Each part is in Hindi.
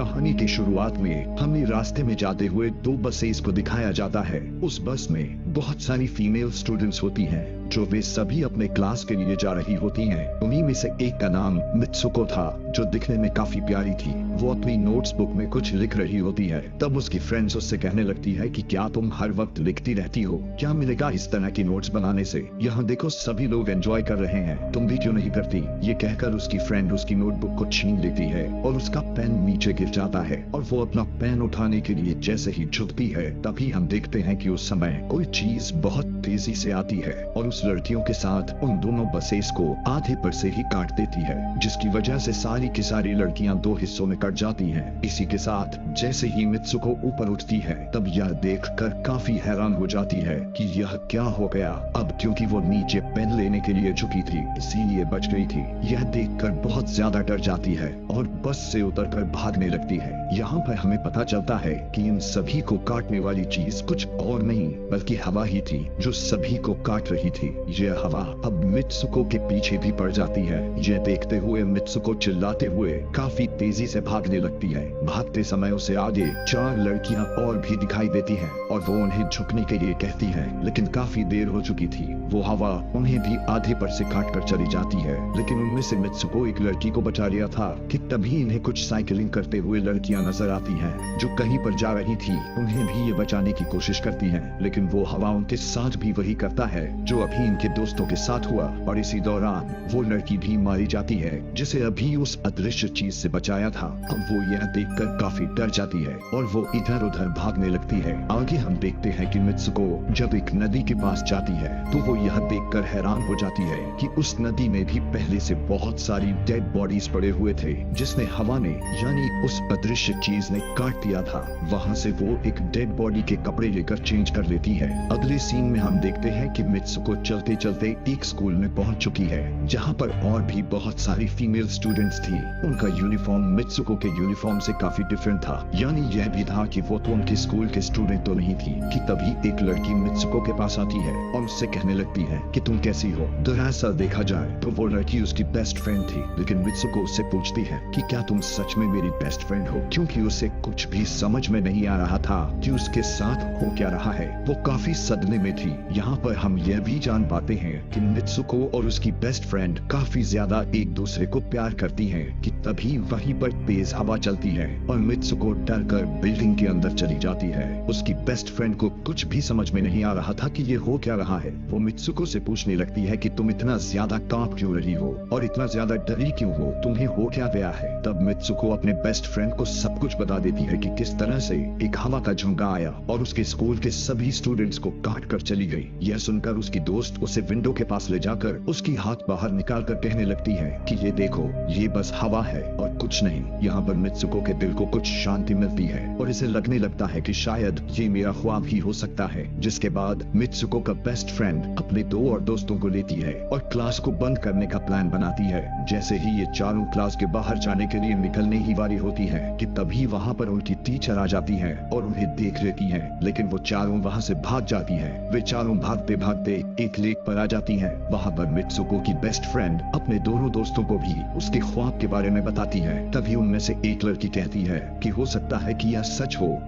कहानी की शुरुआत में हमें रास्ते में जाते हुए दो बसेस को दिखाया जाता है। उस बस में बहुत सारी फीमेल स्टूडेंट्स होती हैं जो वे सभी अपने क्लास के लिए जा रही होती हैं। उन्हीं में से एक का नाम मित्सुको था जो दिखने में काफी प्यारी थी। वो अपनी नोट्स बुक में कुछ लिख रही होती है। तब उसकी फ्रेंड्स उससे कहने लगती है कि क्या तुम हर वक्त लिखती रहती हो, क्या मिलेगा इस तरह की नोट्स बनाने से, यहाँ देखो सभी लोग एंजॉय कर रहे हैं, तुम भी क्यों नहीं करती। ये कहकर उसकी फ्रेंड उसकी नोटबुक को छीन लेती है और उसका पेन नीचे गिर जाता है और वो अपना पेन उठाने के लिए जैसे ही झुकती है तभी हम देखते हैं कि उस समय कोई चीज बहुत तेजी से आती है और उस लड़कियों के साथ उन दोनों बसेस को आधे पर से ही काट देती है, जिसकी वजह से सारी की सारी लड़कियां दो हिस्सों में कट जाती हैं। इसी के साथ जैसे ही मित्सुको ऊपर उठती है तब यह देखकर काफी हैरान हो जाती है कि यह क्या हो गया। अब क्योंकि वो नीचे पेन लेने के लिए झुकी थी इसीलिए बच गई थी। यह देखकर बहुत ज्यादा डर जाती है और बस से उतरकर भागने लगती है। यहाँ पर हमें पता चलता है कि इन सभी को काटने वाली चीज कुछ और नहीं बल्कि हवा ही थी जो सभी को काट रही थी। यह हवा अब मित्सुको के पीछे भी पड़ जाती है। यह देखते हुए मित्सुको चिल्लाते हुए काफी तेजी से भागने लगती है। भागते समय उसे आगे चार लड़कियां और भी दिखाई देती हैं और वो उन्हें झुकने के लिए कहती है, लेकिन काफी देर हो चुकी थी। वो हवा उन्हें भी आधे पर से काट कर चली जाती है। लेकिन उनमें से मित्सुको एक लड़की को बचा लिया था कि तभी इन्हें कुछ साइकिलिंग करते हुए लड़कियां नजर आती हैं जो कहीं पर जा रही थी। उन्हें भी ये बचाने की कोशिश करती है, लेकिन वो हवा उनके साथ भी वही करता है जो अभी इनके दोस्तों के साथ हुआ और इसी दौरान वो लड़की भी मारी जाती है जिसे अभी उस अदृश्य चीज से बचाया था। अब वो यह देखकर काफी डर जाती है और वो इधर उधर भागने लगती है। आगे हम देखते हैं कि मित्सुको जब एक नदी के पास जाती है तो वो यह देखकर हैरान हो जाती है कि उस नदी में भी पहले से बहुत सारी डेड बॉडीज पड़े हुए थे जिसने हवा ने यानी उस अदृश्य चीज ने काट दिया था। वहाँ से वो एक डेड बॉडी के कपड़े लेकर चेंज कर लेती है। अगले सीन में हम देखते हैं कि मित्सुको चलते चलते एक स्कूल में पहुंच चुकी है जहां पर और भी बहुत सारी फीमेल स्टूडेंट्स थी। उनका यूनिफॉर्म मित्सुको के यूनिफॉर्म से काफी डिफरेंट था, यानी यह भी था कि वो तो उनके स्कूल के स्टूडेंट तो नहीं थी कि तभी एक लड़की मित्सुको के पास आती है और उससे कहने लगती है कि तुम कैसी हो। दरअसल देखा जाए तो वो लड़की उसकी बेस्ट फ्रेंड थी, लेकिन मित्सुको उससे पूछती है कि क्या तुम सच में मेरी बेस्ट फ्रेंड हो, क्योंकि उसे कुछ भी समझ में नहीं आ रहा था कि उसके साथ हो क्या रहा है। वो काफी सदमे में थी। यहाँ पर हम यह भी जान पाते हैं कि मित्सुको और उसकी बेस्ट फ्रेंड काफी ज्यादा एक दूसरे को प्यार करती हैं कि तभी वहीं पर तेज हवा चलती है और मित्सुको डर कर बिल्डिंग के अंदर चली जाती है। उसकी बेस्ट फ्रेंड को कुछ भी समझ में नहीं आ रहा था कि ये हो क्या रहा है। वो मित्सुको से पूछने लगती है कि तुम इतना ज्यादा कांप क्यों रही हो और इतना ज्यादा डरी क्यों हो, तुम्हें हो क्या गया है। तब मित्सुको अपने बेस्ट फ्रेंड को सब कुछ बता देती है कि किस तरह से एक हवा का झोंका आया और उसके स्कूल के सभी स्टूडेंट्स को काट कर चली गई। यह सुनकर उसकी दोस्त उसे विंडो के पास ले जाकर उसकी हाथ बाहर निकाल कर कहने लगती है कि ये देखो ये बस हवा है और कुछ नहीं। यहाँ पर मित्सुको के दिल को कुछ शांति मिलती है और इसे लगने लगता है कि शायद ये मेरा ख्वाब ही हो सकता है। जिसके बाद मित्सुको का बेस्ट फ्रेंड अपने दो और दोस्तों को लेती है और क्लास को बंद करने का प्लान बनाती है। जैसे ही ये चारों क्लास के बाहर जाने के लिए निकलने ही वाली होती है कि तभी वहाँ पर उनकी टीचर आ जाती है और उन्हें देख लेती है, लेकिन वो चारों वहाँ से भाग जाती है। वे चारों भागते भागते एक लेक पर आ जाती हैं। वहाँ पर मित्सुको की बेस्ट फ्रेंड अपने दोनों दोस्तों को भी उसके ख्वाब के बारे में बताती है। तभी उनमें से एक लड़की कहती है कि हो सकता है कि यह सच हो,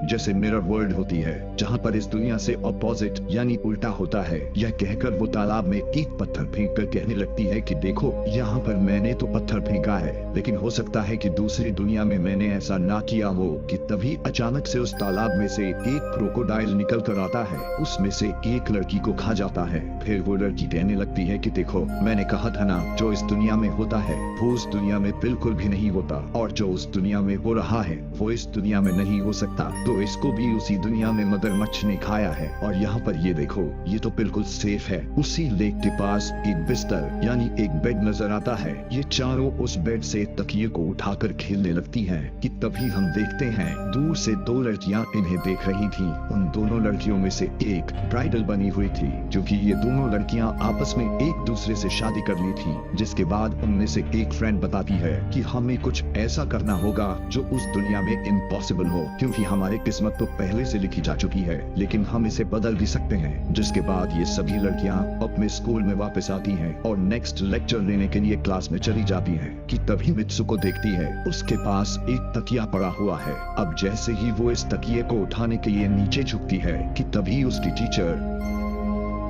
जैसे मिरर वर्ल्ड होती है जहाँ पर इस दुनिया से ऑपोजिट यानी उल्टा होता है। यह कहकर वो तालाब में एक पत्थर फेंक कर कहने लगती है कि देखो यहाँ पर मैंने तो पत्थर फेंका है, लेकिन हो सकता है कि दूसरी दुनिया में मैंने ऐसा ना किया हो। कि तभी अचानक से उस तालाब में से एक क्रोकोडाइल निकल कर आता है, उसमें से एक लड़की को खा जाता है। फिर वो लड़की कहने लगती है कि देखो मैंने कहा था ना, जो इस दुनिया में होता है वो उस दुनिया में बिल्कुल भी नहीं होता, और जो उस दुनिया में हो रहा है वो इस दुनिया में नहीं हो सकता। तो इसको भी उसी दुनिया में मगरमच्छ ने खाया है। और यहाँ पर ये देखो ये तो बिल्कुल सेफ है। उसी लेक के पास एक बिस्तर यानी एक बेड नजर आता है। ये चारों उस बेड से तकिए को उठाकर खेलने लगती हैं कि तभी हम देखते हैं दूर से दो लड़कियां इन्हें देख रही थीं। उन दोनों लड़कियों में से एक ब्राइडल बनी हुई थी, क्योंकि ये दोनों लड़कियां आपस में एक दूसरे से शादी कर ली थी। जिसके बाद उनमें से एक फ्रेंड बताती है कि हमें कुछ ऐसा करना होगा जो उस दुनिया में इम्पॉसिबल हो, क्योंकि हमारे किस्मत तो पहले से लिखी जा चुकी है, लेकिन हम इसे बदल भी सकते हैं। जिसके बाद ये सभी लड़कियां अपने स्कूल में वापस आती हैं और नेक्स्ट लेक्चर लेने के लिए क्लास में चली जाती हैं कि तभी मित्सुको देखती है उसके पास एक तकिया पड़ा हुआ है। अब जैसे ही वो इस तकिए को उठाने के लिए नीचे झुकती है कि तभी उसकी टीचर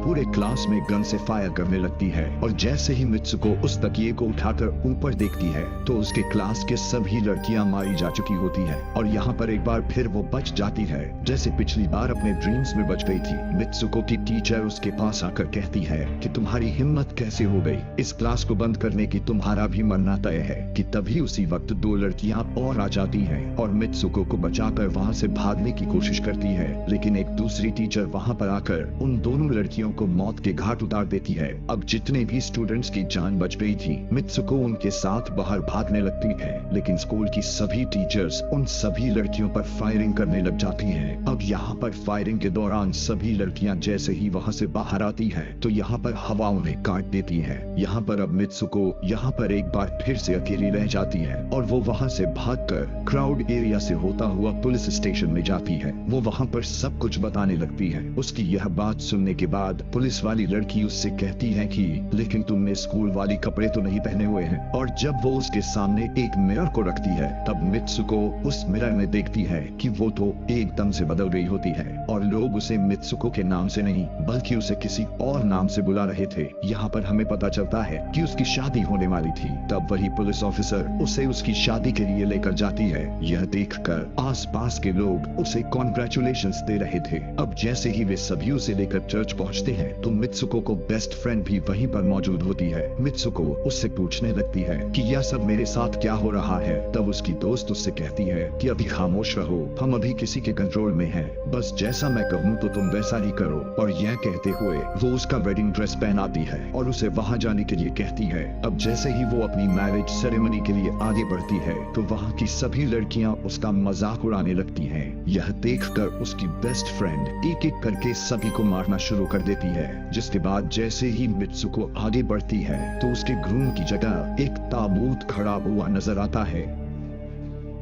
पूरे क्लास में गन से फायर करने लगती है और जैसे ही मित्सुको उस तकिए को उठाकर ऊपर देखती है तो उसके क्लास के सभी लड़कियां मारी जा चुकी होती हैं और यहाँ पर एक बार फिर वो बच जाती है जैसे पिछली बार अपने ड्रीम्स में बच गई थी। मित्सुको की टीचर उसके पास आकर कहती है कि तुम्हारी हिम्मत कैसे हो गई, इस क्लास को बंद करने की तुम्हारा भी मरना तय है। कि तभी उसी वक्त दो लड़कियां और आ जाती हैं और मित्सुको को बचाकर वहाँ से भागने की कोशिश करती है, लेकिन एक दूसरी टीचर वहाँ पर आकर उन दोनों लड़कियों को मौत के घाट उतार देती है। अब जितने भी स्टूडेंट्स की जान बच गई थी, मित्सुको उनके साथ बाहर भागने लगती है, लेकिन स्कूल की सभी टीचर्स उन सभी लड़कियों पर फायरिंग करने लग जाती हैं। अब यहाँ पर फायरिंग के दौरान सभी लड़कियां जैसे ही वहाँ से बाहर आती हैं, तो यहाँ पर हवा उन्हें काट देती है। यहाँ पर अब मित्सुको यहाँ पर एक बार फिर से अकेली रह जाती है और वो वहाँ से भागकर क्राउड एरिया से होता हुआ पुलिस स्टेशन में जाती है। वो वहाँ पर सब कुछ बताने लगती है। उसकी यह बात सुनने के बाद पुलिस वाली लड़की उससे कहती है कि लेकिन तुमने स्कूल वाली कपड़े तो नहीं पहने हुए हैं। और जब वो उसके सामने एक मिरर को रखती है तब मित्सुको उस मिरर में देखती है कि वो तो एकदम से बदल गई होती है और लोग उसे मित्सुको के नाम से नहीं बल्कि उसे किसी और नाम से बुला रहे थे। यहाँ पर हमें पता चलता है कि उसकी शादी होने वाली थी। तब वही पुलिस ऑफिसर उसे उसकी शादी के लिए लेकर जाती है। यह देखकर आसपास के लोग उसे कॉन्ग्रेचुलेशंस दे रहे थे। अब जैसे ही वे सभी उसे लेकर चर्च पहुँचते हैं तो मित्सुको को बेस्ट फ्रेंड भी वहीं पर मौजूद होती है। मित्सुको उससे पूछने लगती है कि यह सब मेरे साथ क्या हो रहा है। तब उसकी दोस्त उससे कहती है कि अभी खामोश रहो, हम अभी किसी के कंट्रोल में हैं, बस जैसा मैं कहूँ तो तुम वैसा ही करो। और यह कहते हुए वो उसका वेडिंग ड्रेस पहनाती है और उसे वहाँ जाने के लिए कहती है। अब जैसे ही वो अपनी मैरिज सेरेमनी के लिए आगे बढ़ती है तो वहाँ की सभी लड़कियाँ उसका मजाक उड़ाने लगती हैं। यह देखकर उसकी बेस्ट फ्रेंड एक एक करके सभी को मारना शुरू कर देती है। जिसके बाद जैसे ही मित्सुको आगे बढ़ती है तो उसके ग्रूम की जगह एक ताबूत खड़ा हुआ नजर आता है।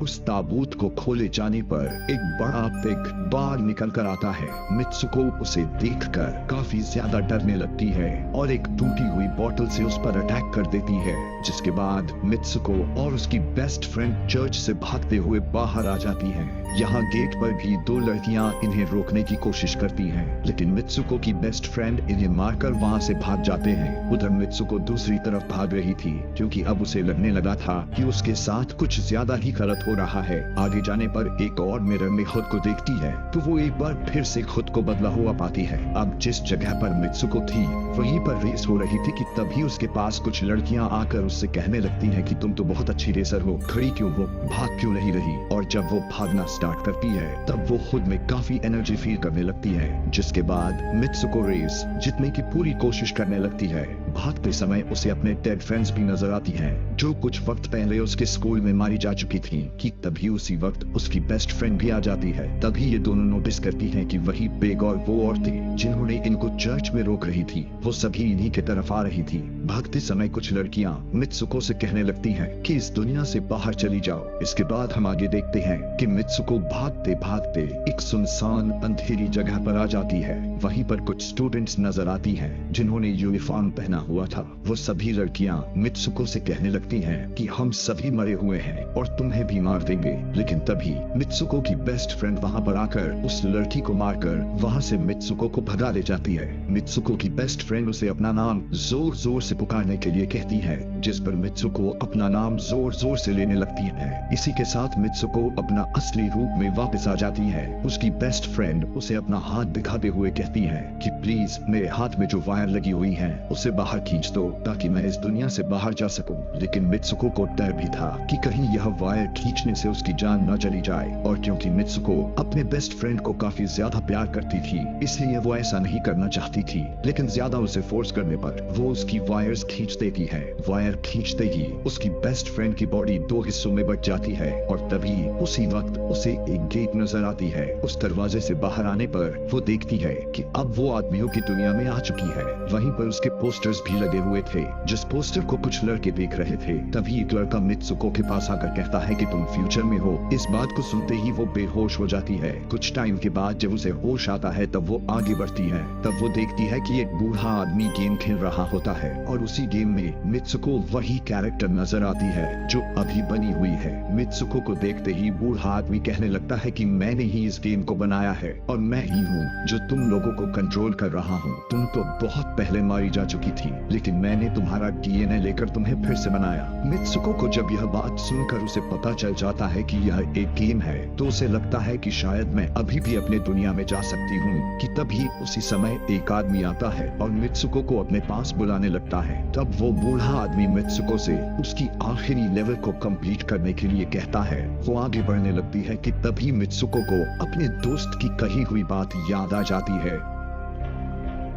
उस ताबूत को खोले जाने पर एक बड़ा पिग बाहर निकल कर आता है। मित्सुको उसे देखकर काफी ज्यादा डरने लगती है और एक टूटी हुई बोतल से उस पर अटैक कर देती है। जिसके बाद मित्सुको और उसकी बेस्ट फ्रेंड चर्च से भागते हुए बाहर आ जाती हैं। यहाँ गेट पर भी दो लड़कियाँ इन्हें रोकने की कोशिश करती हैं, लेकिन मित्सुको की बेस्ट फ्रेंड इन्हें मारकर वहाँ से भाग जाते हैं। उधर मित्सुको दूसरी तरफ भाग रही थी क्योंकि अब उसे लगने लगा था कि उसके साथ कुछ ज्यादा ही गलत हो रहा है। आगे जाने पर एक और मिरर में खुद को देखती है तो वो एक बार फिर से खुद को बदला हुआ पाती है। अब जिस जगह पर मित्सुको थी वहीं पर रेस हो रही थी कि तभी उसके पास कुछ लड़कियां आकर उससे कहने लगती हैं कि तुम तो बहुत अच्छी रेसर हो, खड़ी क्यों हो, भाग क्यों नहीं रही। और जब वो भागना स्टार्ट करती है तब वो खुद में काफी एनर्जी फील करने लगती है। जिसके बाद मित्सुको रेस जीतने की पूरी कोशिश करने लगती है। भागते समय उसे अपने डेड फ्रेंड्स भी नजर आती हैं जो कुछ वक्त पहले उसके स्कूल में मारी जा चुकी थी। कि तभी उसी वक्त उसकी बेस्ट फ्रेंड भी आ जाती है। तभी ये दोनों नोटिस करती हैं कि वही पिग और वो औरतें जिन्होंने इनको चर्च में रोक रही थी वो सभी इन्हीं की तरफ आ रही थी। भागते समय कुछ लड़कियां मित्सुको से कहने लगती हैं कि इस दुनिया से बाहर चली जाओ। इसके बाद हम आगे देखते हैं कि मित्सुको भागते भागते एक सुनसान अंधेरी जगह पर आ जाती है। वहीं पर कुछ स्टूडेंट्स नजर आती हैं जिन्होंने यूनिफॉर्म पहना हुआ था। वो सभी लड़कियां मित्सुको से कहने लगती हैं कि हम सभी मरे हुए हैं और तुम्हें भी मार देंगे। लेकिन तभी मित्सुको की बेस्ट फ्रेंड वहां पर आकर उस लड़की को मारकर वहां से मित्सुको को भगा ले जाती है। मित्सुको की बेस्ट फ्रेंड उसे अपना नाम जोर जोर से पुकारने के लिए कहती है, जिस पर मित्सुको अपना नाम जोर जोर से लेने लगती है। इसी के साथ मित्सुको अपना असली रूप में वापस आ जाती है। उसकी बेस्ट फ्रेंड उसे अपना हाथ दिखाते हुए कहती है कि प्लीज मेरे हाथ में जो वायर लगी हुई है उसे बाहर खींच दो ताकि मैं इस दुनिया से बाहर जा सकूं। लेकिन मित्सुको को डर भी था कि कहीं यह वायर खींचने से उसकी जान न चली जाए, और क्योंकि मित्सुको अपने बेस्ट फ्रेंड को काफी ज्यादा प्यार करती थी इसलिए वो ऐसा नहीं करना चाहती थी। लेकिन ज्यादा उसे फोर्स करने पर वो उसकी वायर वायर्स खींच देती है। वायर खींचते ही उसकी बेस्ट फ्रेंड की बॉडी दो हिस्सों में बट जाती है और तभी उसी वक्त उसे एक गेट नजर आती है। उस दरवाजे से बाहर आने पर वो देखती है कि अब वो आदमियों की दुनिया में आ चुकी है। वहीं पर उसके पोस्टर्स भी लगे हुए थे। जिस पोस्टर को कुछ लड़के देख रहे थे, तभी एक लड़का मित्सुको के पास आकर कहता है कि तुम फ्यूचर में हो। इस बात को सुनते ही वो बेहोश हो जाती है। कुछ टाइम के बाद जब उसे होश आता है तब वो आगे बढ़ती है। तब वो देखती है कि एक बूढ़ा आदमी गेम खेल रहा होता है और उसी गेम में मित्सुको वही कैरेक्टर नजर आती है जो अभी बनी हुई है। मित्सुको को देखते ही बूढ़ा आदमी कहने लगता है कि मैंने ही इस गेम को बनाया है और मैं ही हूँ जो तुम लोगों को कंट्रोल कर रहा हूँ। तुम तो बहुत पहले मारी जा चुकी थी, लेकिन मैंने तुम्हारा डीएनए लेकर तुम्हें फिर से बनाया। मित्सुको को जब यह बात सुनकर उसे पता चल जाता है कि यह एक गेम है, तो उसे लगता है कि शायद मैं अभी भी अपने दुनिया में जा सकती हूँ कि तभी उसी समय एक आदमी आता है और मित्सुको को अपने पास बुलाने लगता है। तब वो बूढ़ा आदमी मित्सुको से उसकी आखिरी लेवल को कंप्लीट करने के लिए कहता है। वो आगे बढ़ने लगती है कि तभी मित्सुको को अपने दोस्त की कही हुई बात याद आ जाती है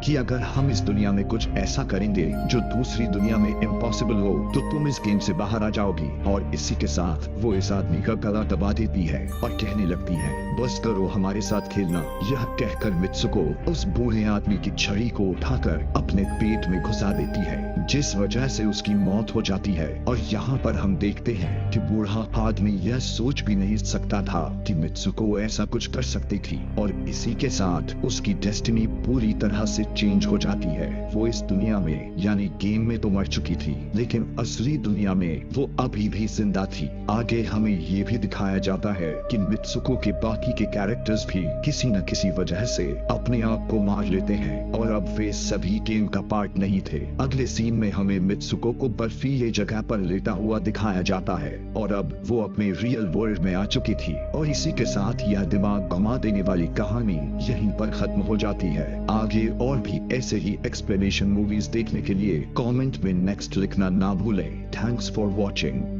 कि अगर हम इस दुनिया में कुछ ऐसा करेंगे जो दूसरी दुनिया में इम्पॉसिबल हो, तो तुम इस गेम से बाहर आ जाओगी। और इसी के साथ वो इस आदमी का गला दबा देती है और कहने लगती है, बस करो हमारे साथ खेलना। यह कहकर मित्सुको उस बूढ़े आदमी की छड़ी को उठाकर अपने पेट में घुसा देती है, जिस वजह से उसकी मौत हो जाती है। और यहाँ पर हम देखते हैं कि बूढ़ा आदमी यह सोच भी नहीं सकता था कि मित्सुको ऐसा कुछ कर सकती थी, और इसी के साथ उसकी डेस्टिनी पूरी तरह से चेंज हो जाती है। वो इस दुनिया में यानी गेम में तो मर चुकी थी, लेकिन असली दुनिया में वो अभी भी जिंदा थी। आगे हमें ये भी दिखाया जाता है कि मित्सुको के बाकी के कैरेक्टर्स भी किसी न किसी वजह से अपने आप को मार लेते हैं और अब वे सभी गेम का पार्ट नहीं थे। अगले सीन में हमें मित्सुको को बर्फीले जगह पर लेटा हुआ दिखाया जाता है और अब वो अपने रियल वर्ल्ड में आ चुकी थी। और इसी के साथ यह दिमाग गंवा देने वाली कहानी यहीं पर खत्म हो जाती है। आगे और भी ऐसे ही एक्सप्लेनेशन मूवीज देखने के लिए कमेंट में नेक्स्ट लिखना ना भूलें। Thanks for watching.